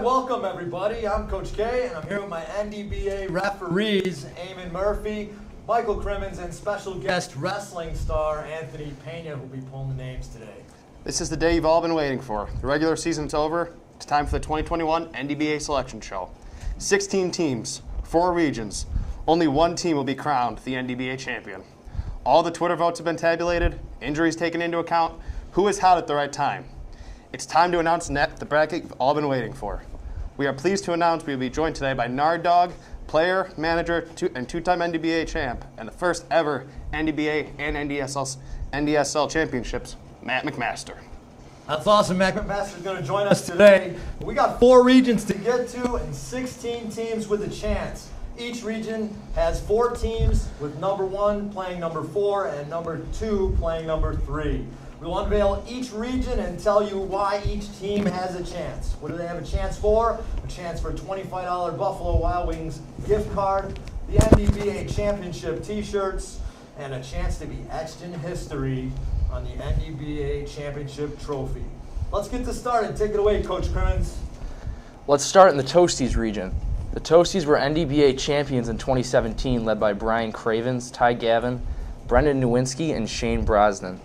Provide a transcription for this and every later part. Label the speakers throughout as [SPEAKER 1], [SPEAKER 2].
[SPEAKER 1] welcome everybody. I'm Coach K, and I'm here with my NDBA referees, Eamon Murphy, Michael Crimmins, and special guest wrestling star Anthony Pena, who will be pulling the names today.
[SPEAKER 2] This is the day you've all been waiting for. The regular season's over. It's time for the 2021 NDBA selection show. 16 teams, 4 regions. Only one team will be crowned the NDBA champion. All the Twitter votes have been tabulated, injuries taken into account, who is hot at the right time. It's time to announce the bracket you've all been waiting for. We are pleased to announce we will be joined today by Gnar Dog, player, manager, and two-time NDBA champ, and the first ever NDBA and NDSL championships, Matt McMaster.
[SPEAKER 1] That's awesome. Matt McMaster is going to join us today. We got 4 regions to get to and 16 teams with a chance. Each region has 4 teams, with number 1 playing number 4 and number 2 playing number 3. We'll unveil each region and tell you why each team has a chance. What do they have a chance for? A chance for a $25 Buffalo Wild Wings gift card, the NDBA Championship t-shirts, and a chance to be etched in history on the NDBA Championship trophy. Let's get this started. Take it away, Coach Crimmins.
[SPEAKER 3] Let's start in the Toasties region. The Toasties were NDBA champions in 2017, led by Brian Cravens, Ty Gavin, Brendan Nowinski, and Shane Brosnan.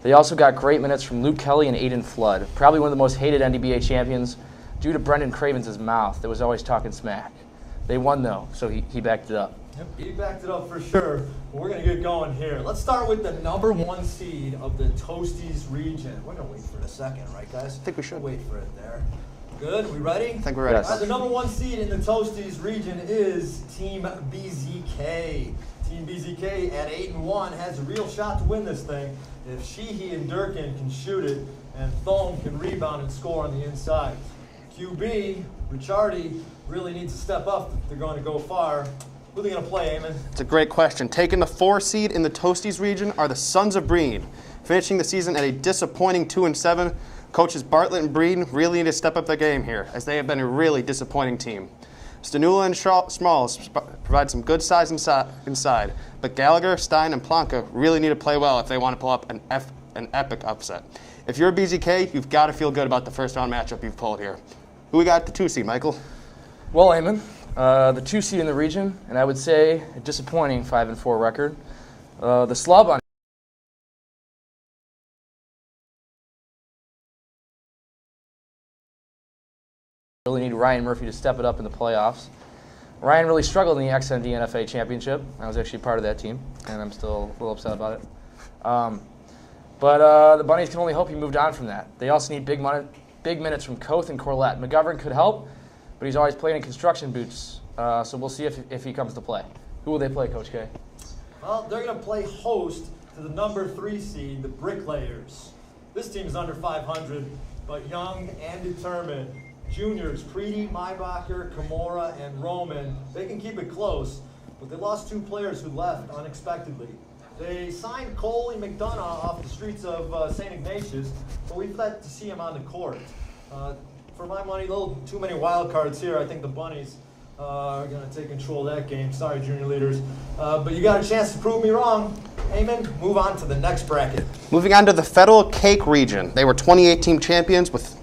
[SPEAKER 3] They also got great minutes from Luke Kelly and Aiden Flood, probably one of the most hated NDBA champions due to Brendan Cravens' mouth that was always talking smack. They won though, so he backed it up.
[SPEAKER 1] Yep, he backed it up for sure. Well, we're going to get going here. Let's start with the number 1 seed of the Toasties region. We're going to wait for it a second, right guys?
[SPEAKER 2] I think we should.
[SPEAKER 1] Wait for it there. Good, we ready?
[SPEAKER 2] I think we're ready.
[SPEAKER 3] Yes.
[SPEAKER 1] The number 1 seed in the Toasties region is Team BZK. Team BZK at 8-1 has a real shot to win this thing if Sheehy and Durkin can shoot it and Thome can rebound and score on the inside. QB, Ricciardi, really needs to step up if they're going to go far. Who are they going to play, Eamon?
[SPEAKER 2] It's a great question. Taking the 4 seed in the Toasties region are the Sons of Breen, finishing the season at a disappointing 2-7. Coaches Bartlett and Breen really need to step up their game here, as they have been a really disappointing team. Stanula and Smalls provide some good size inside, but Gallagher, Stein, and Planka really need to play well if they want to pull up an epic upset. If you're a BZK, you've got to feel good about the first round matchup you've pulled here. Who we got the 2 seed, Michael?
[SPEAKER 3] Well, Eamon, the 2 seed in the region, and I would say a disappointing 5-4 record. The Slub on really need Ryan Murphy to step it up in the playoffs. Ryan really struggled in the XND NFA championship. I was actually part of that team, and I'm still a little upset about it. But the Bunnies can only hope he moved on from that. They also need big minutes from Koth and Corlett. McGovern could help, but he's always playing in construction boots, so we'll see if he comes to play. Who will they play, Coach K?
[SPEAKER 1] Well, they're going to play host to the number 3 seed, the Bricklayers. This team is under 500, but young and determined. Juniors, Preety, Maybacher, Kimura, and Roman, they can keep it close, but they lost 2 players who left unexpectedly. They signed Coley McDonough off the streets of St. Ignatius, but we've yet to see him on the court. For my money, a little too many wild cards here. I think the Bunnies are going to take control of that game. Sorry, junior leaders. But you got a chance to prove me wrong. Eamon, move on to the next bracket.
[SPEAKER 2] Moving on to the Federal Cake region. They were 2018 champions with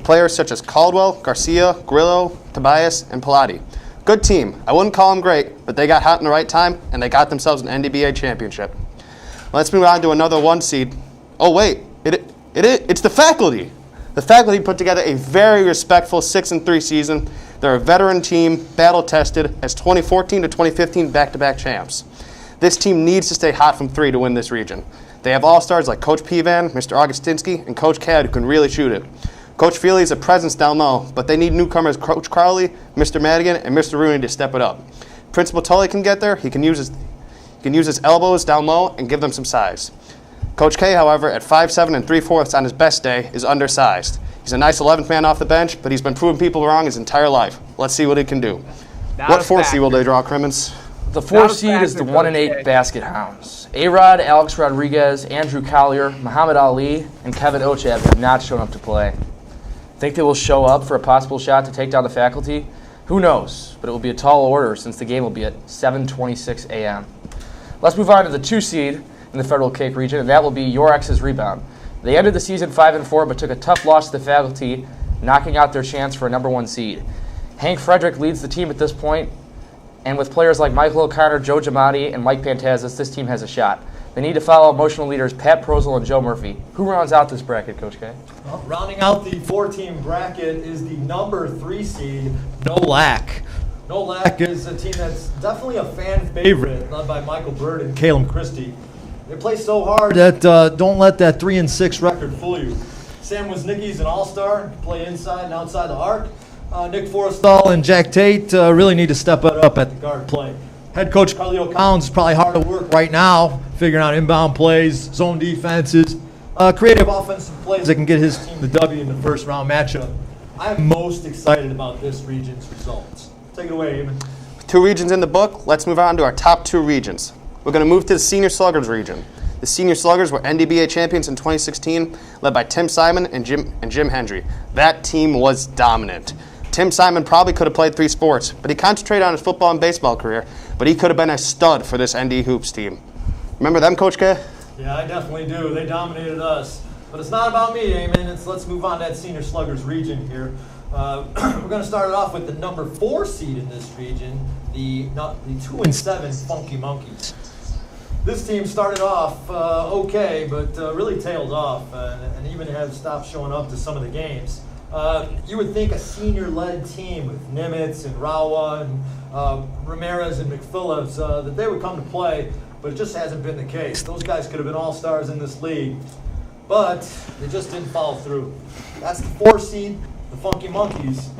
[SPEAKER 2] players such as Caldwell, Garcia, Grillo, Tobias, and Pilati. Good team. I wouldn't call them great, but they got hot in the right time, and they got themselves an NDBA championship. Let's move on to another 1 seed. Oh, wait. It's the faculty. The faculty put together a very respectful 6-3 season. They're a veteran team, battle-tested, as 2014 to 2015 back-to-back champs. This team needs to stay hot from 3 to win this region. They have all-stars like Coach Pivan, Mr. Augustinsky, and Coach Cad who can really shoot it. Coach Feely is a presence down low, but they need newcomers Coach Crowley, Mr. Madigan, and Mr. Rooney to step it up. Principal Tully can get there. He can use his elbows down low and give them some size. Coach K, however, at 5'7"3/4" on his best day, is undersized. He's a nice 11th man off the bench, but he's been proving people wrong his entire life. Let's see what he can do. What 4 seed will they draw, Crimmins?
[SPEAKER 3] The 4 seed is the 1-8 Basket Hounds. A-Rod, Alex Rodriguez, Andrew Collier, Muhammad Ali, and Kevin Ochab have not shown up to play. Think they will show up for a possible shot to take down the faculty? Who knows, but it will be a tall order since the game will be at 7:26 a.m. Let's move on to the 2 seed in the Federal Cake region, and that will be Your X's Rebound. They ended the season 5-4, but took a tough loss to the faculty knocking out their chance for a number 1 seed. Hank Frederick leads the team at this point, and with players like Michael O'Connor, Joe Giamatti, and Mike Pantazis, this team has a shot. They need to follow emotional leaders Pat Prozel and Joe Murphy. Who rounds out this bracket, Coach K?
[SPEAKER 1] Well, rounding out the 4-team bracket is the number 3 seed, No Lack. No Lack is a team that's definitely a fan favorite, led by Michael Bird and Caleb Christie. They play so hard that don't let that 3-6 record fool you. Sam Woznicki's an all-star, play inside and outside the arc. Nick Forrestal and Jack Tate really need to step it up at the guard play. Head coach Carleo Collins is probably hard at work right now, figuring out inbound plays, zone defenses, creative offensive plays that can get his team the W in the first round matchup. I'm most excited about this region's results. Take it away, Eamon.
[SPEAKER 2] 2 regions in the book. Let's move on to our top 2 regions. We're going to move to the Senior Sluggers region. The Senior Sluggers were NDBA champions in 2016, led by Tim Simon and Jim Hendry. That team was dominant. Tim Simon probably could have played 3 sports, but he concentrated on his football and baseball career, but he could have been a stud for this ND Hoops team. Remember them, Coach K?
[SPEAKER 1] Yeah, I definitely do. They dominated us. But it's not about me, Eamon. Let's move on to that Senior Sluggers region here. We're going to start it off with the number 4 seed in this region, the 2-7 Funky Monkeys. This team started off okay, but really tailed off and even have stopped showing up to some of the games. You would think a senior-led team with Nimitz and Rawa and Ramirez and McPhillips, that they would come to play, but it just hasn't been the case. Those guys could have been all-stars in this league, but they just didn't follow through. That's the 4 seed, the Funky Monkeys.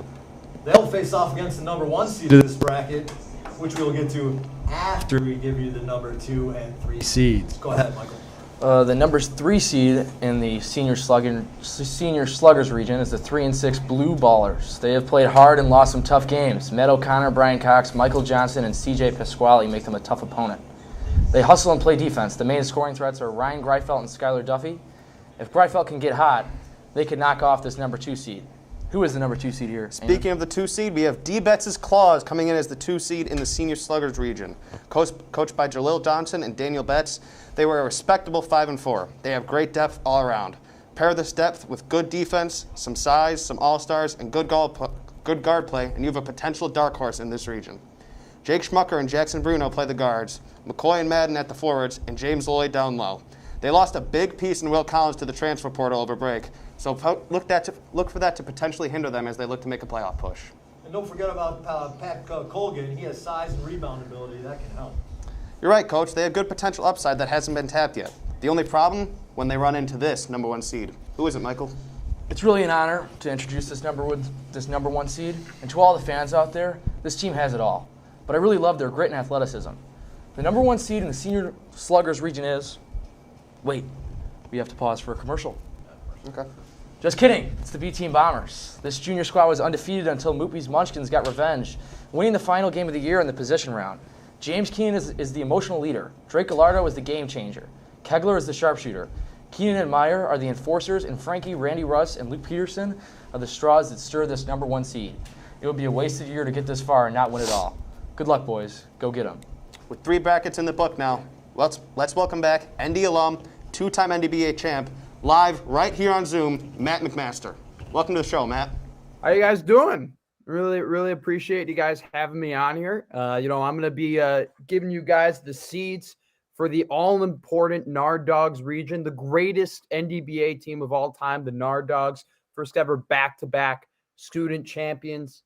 [SPEAKER 1] They'll face off against the number 1 seed of this bracket, which we'll get to after we give you the number 2 and 3 seeds. Go ahead, Michael.
[SPEAKER 3] The number 3 seed in the Senior Sluggers region is the 3-6 Blue Ballers. They have played hard and lost some tough games. Matt O'Connor, Brian Cox, Michael Johnson, and CJ Pasquale make them a tough opponent. They hustle and play defense. The main scoring threats are Ryan Greifeld and Skylar Duffy. If Greifeld can get hot, they could knock off this number 2 seed. Who is the number 2 seed here?
[SPEAKER 2] Speaking of the 2 seed, we have D. Betts' Claws coming in as the 2 seed in the Senior Sluggers region. Coached by Jalil Johnson and Daniel Betts, they were a respectable 5-4. They have great depth all around. Pair this depth with good defense, some size, some all-stars, and good guard play, and you have a potential dark horse in this region. Jake Schmucker and Jackson Bruno play the guards, McCoy and Madden at the forwards, and James Lloyd down low. They lost a big piece in Will Collins to the transfer portal over break, so look for that to potentially hinder them as they look to make a playoff push.
[SPEAKER 1] And don't forget about Pat Colgan. He has size and rebound ability. That can help.
[SPEAKER 2] You're right, Coach. They have good potential upside that hasn't been tapped yet. The only problem, when they run into this number 1 seed. Who is it, Michael?
[SPEAKER 3] It's really an honor to introduce this number 1 seed. And to all the fans out there, this team has it all. But I really love their grit and athleticism. The number 1 seed in the Senior Sluggers region is... Wait, we have to pause for a commercial.
[SPEAKER 2] Okay.
[SPEAKER 3] Just kidding. It's the B-Team Bombers. This junior squad was undefeated until Moopy's Munchkins got revenge, winning the final game of the year in the position round. James Keenan is the emotional leader. Drake Gallardo is the game changer. Kegler is the sharpshooter. Keenan and Meyer are the enforcers, and Frankie, Randy Russ, and Luke Peterson are the straws that stir this number 1 seed. It would be a wasted year to get this far and not win it all. Good luck, boys. Go get them.
[SPEAKER 2] With 3 brackets in the book now, let's welcome back ND alum, 2-time NDBA champ, live right here on Zoom, Matt McMaster. Welcome to the show, Matt.
[SPEAKER 4] How you guys doing? Really appreciate you guys having me on here. I'm going to be giving you guys the seeds for the all-important Gnar Dogs region, the greatest NDBA team of all time, the Gnar Dogs, first ever back-to-back student champions,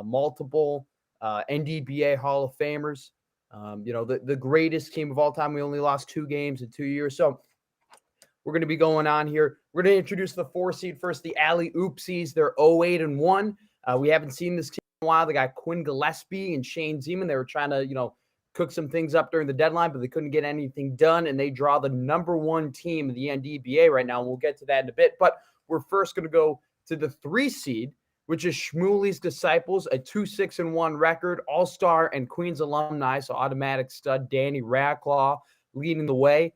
[SPEAKER 4] multiple NDBA Hall of Famers. The greatest team of all time. We only lost 2 games in 2 years. So we're going to be going on here. We're going to introduce the 4 seed first, the Alley Oopsies. They're 0-8-1. We haven't seen this team in a while. They got Quinn Gillespie and Shane Zeman. They were trying to, cook some things up during the deadline, but they couldn't get anything done, and they draw the number 1 team of the NDBA right now, and we'll get to that in a bit. But we're first going to go to the 3 seed, which is Shmuley's Disciples, a 2-6-1 record, all-star and Queens alumni, so automatic stud Danny Radclaw leading the way.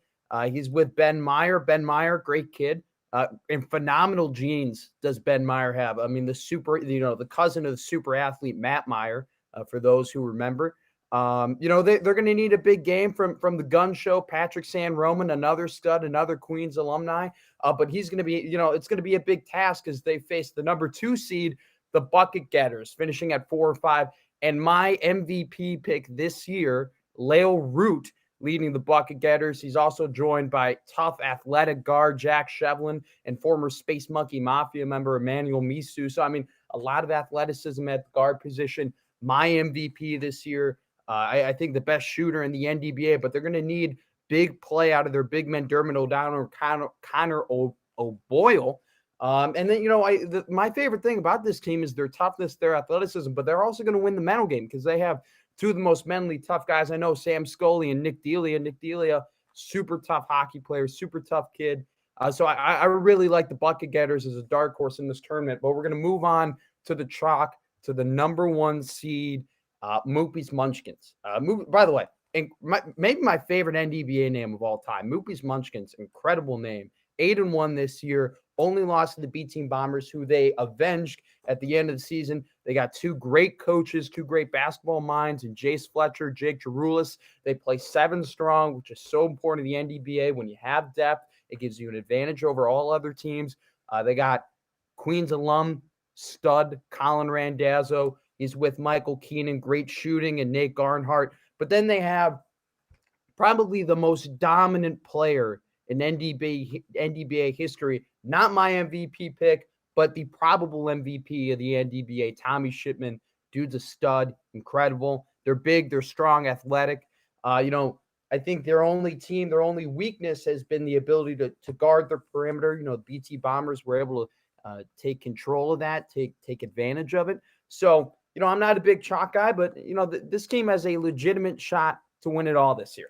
[SPEAKER 4] He's with Ben Meyer. Ben Meyer, great kid. And phenomenal genes does Ben Meyer have. I mean, the cousin of the super athlete Matt Meyer, for those who remember. They're going to need a big game from the gun show, Patrick San Roman, another stud, another Queens alumni. But he's going to be, it's going to be a big task as they face the number 2 seed, the Bucket Getters, finishing at 4 or 5. And my MVP pick this year, Leo Root, leading the Bucket Getters. He's also joined by tough athletic guard Jack Shevlin and former Space Monkey Mafia member Emmanuel Misu. So, a lot of athleticism at the guard position. My MVP this year, I think the best shooter in the NDBA, but they're going to need big play out of their big men, Dermot O'Donnell, Connor O'Boyle. And then, my favorite thing about this team is their toughness, their athleticism, but they're also going to win the mental game because they have 2 of the most mentally tough guys I know, Sam Scully and Nick Delia. Nick Delia, super tough hockey player, super tough kid. So I really like the Bucket Getters as a dark horse in this tournament. But we're going to move on to the chalk, to the number 1 seed, Moopy's Munchkins. By the way, maybe my favorite NDBA name of all time, Moopy's Munchkins, incredible name. 8-1 this year. Only lost to the B Team Bombers, who they avenged at the end of the season. They got 2 great coaches, 2 great basketball minds, and Jace Fletcher, Jake Jaroulis. They play 7 strong, which is so important in the NDBA. When you have depth, it gives you an advantage over all other teams. They got Queens alum stud Colin Randazzo. He's with Michael Keenan, great shooting, and Nate Garnhart. But then they have probably the most dominant player in NDBA history. Not my MVP pick, but the probable MVP of the NDBA, Tommy Shipman. Dude's a stud, incredible. They're big, they're strong, athletic. I think their only weakness has been the ability to guard their perimeter. The BT Bombers were able to take control of that, take advantage of it. So, I'm not a big chalk guy, but, this team has a legitimate shot to win it all this year.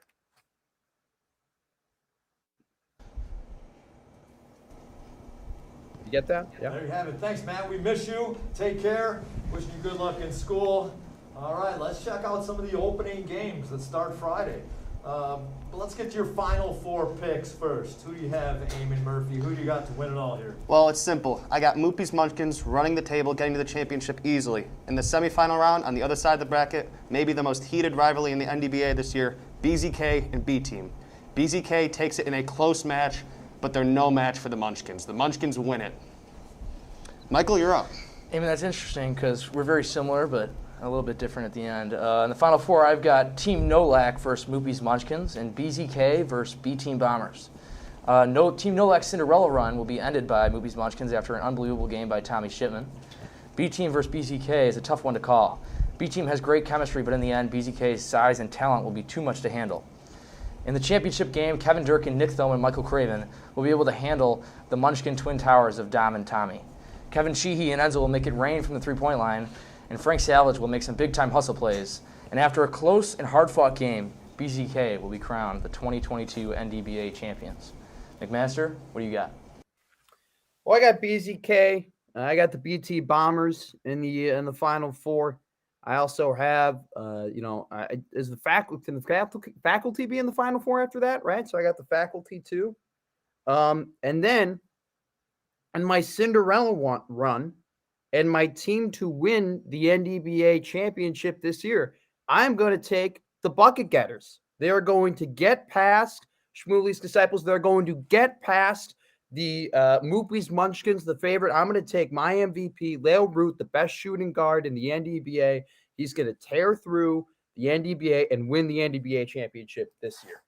[SPEAKER 4] You get that?
[SPEAKER 1] Yeah. There you have it. Thanks, Matt. We miss you. Take care. Wishing you good luck in school. All right, let's check out some of the opening games that start Friday. But let's get to your final 4 picks first. Who do you have, Eamon Murphy? Who do you got to win it all here?
[SPEAKER 2] Well, it's simple. I got Moopy's Munchkins running the table, getting to the championship easily. In the semifinal round, on the other side of the bracket, maybe the most heated rivalry in the NDBA this year, BZK and B Team. BZK takes it in a close match, but they're no match for the Munchkins. The Munchkins win it. Michael, you're up.
[SPEAKER 3] Eamon, that's interesting because we're very similar, but a little bit different at the end. In the Final Four, I've got Team Nolak versus Moopy's Munchkins and BZK versus B Team Bombers. Team Nolak's Cinderella run will be ended by Moopy's Munchkins after an unbelievable game by Tommy Shipman. B Team versus BZK is a tough one to call. B Team has great chemistry, but in the end, BZK's size and talent will be too much to handle. In the championship game, Kevin Durkin, Nick Thome, and Michael Craven will be able to handle the Munchkin twin towers of Dom and Tommy. Kevin Sheehy and Enzo will make it rain from the three-point line, and Frank Savage will make some big-time hustle plays. And after a close and hard-fought game, BZK will be crowned the 2022 NDBA champions. McMaster, what do you got?
[SPEAKER 4] Well, I got BZK. I got the BT Bombers in the Final Four. I also have, is the faculty be in the Final Four after that, right? So I got the faculty too. And then, in my Cinderella run, and my team to win the NDBA championship this year, I'm going to take the Bucket Getters. They are going to get past Shmuley's Disciples. They're going to get past the Moopy's Munchkins, the favorite. I'm going to take my MVP, Leo Root, the best shooting guard in the NDBA. He's going to tear through the NDBA and win the NDBA championship this year.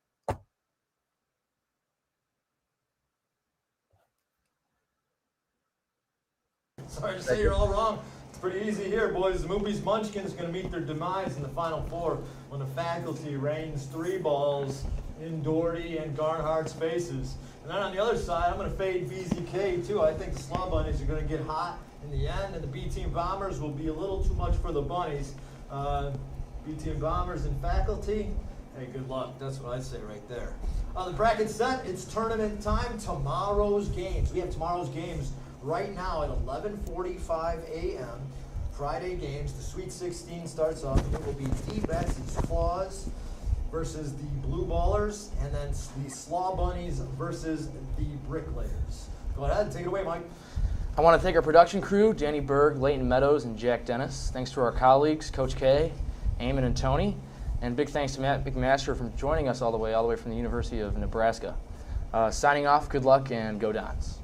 [SPEAKER 1] Sorry to say you're all wrong. It's pretty easy here, boys. The Moopy's Munchkins going to meet their demise in the Final Four when the faculty rains 3 balls in Doherty and Garnhart's faces. And then on the other side, I'm going to fade BZK too. I think the Slaw Bunnies are going to get hot in the end, and the B-Team Bombers will be a little too much for the Bunnies. B-Team Bombers and faculty, hey, good luck. That's what I'd say right there. The bracket set, it's tournament time. Tomorrow's games. We have tomorrow's games right now at 11:45 a.m. Friday games. The Sweet 16 starts off. It will be D-Betsy's Claws versus the Blue Ballers, and then the Slaw Bunnies versus the Bricklayers. Go ahead, take it away, Mike.
[SPEAKER 3] I want to thank our production crew, Danny Berg, Leighton Meadows, and Jack Dennis. Thanks to our colleagues, Coach K, Eamon, and Tony. And big thanks to Matt McMaster for joining us all the way from the University of Nebraska. Signing off, good luck, and go Dons.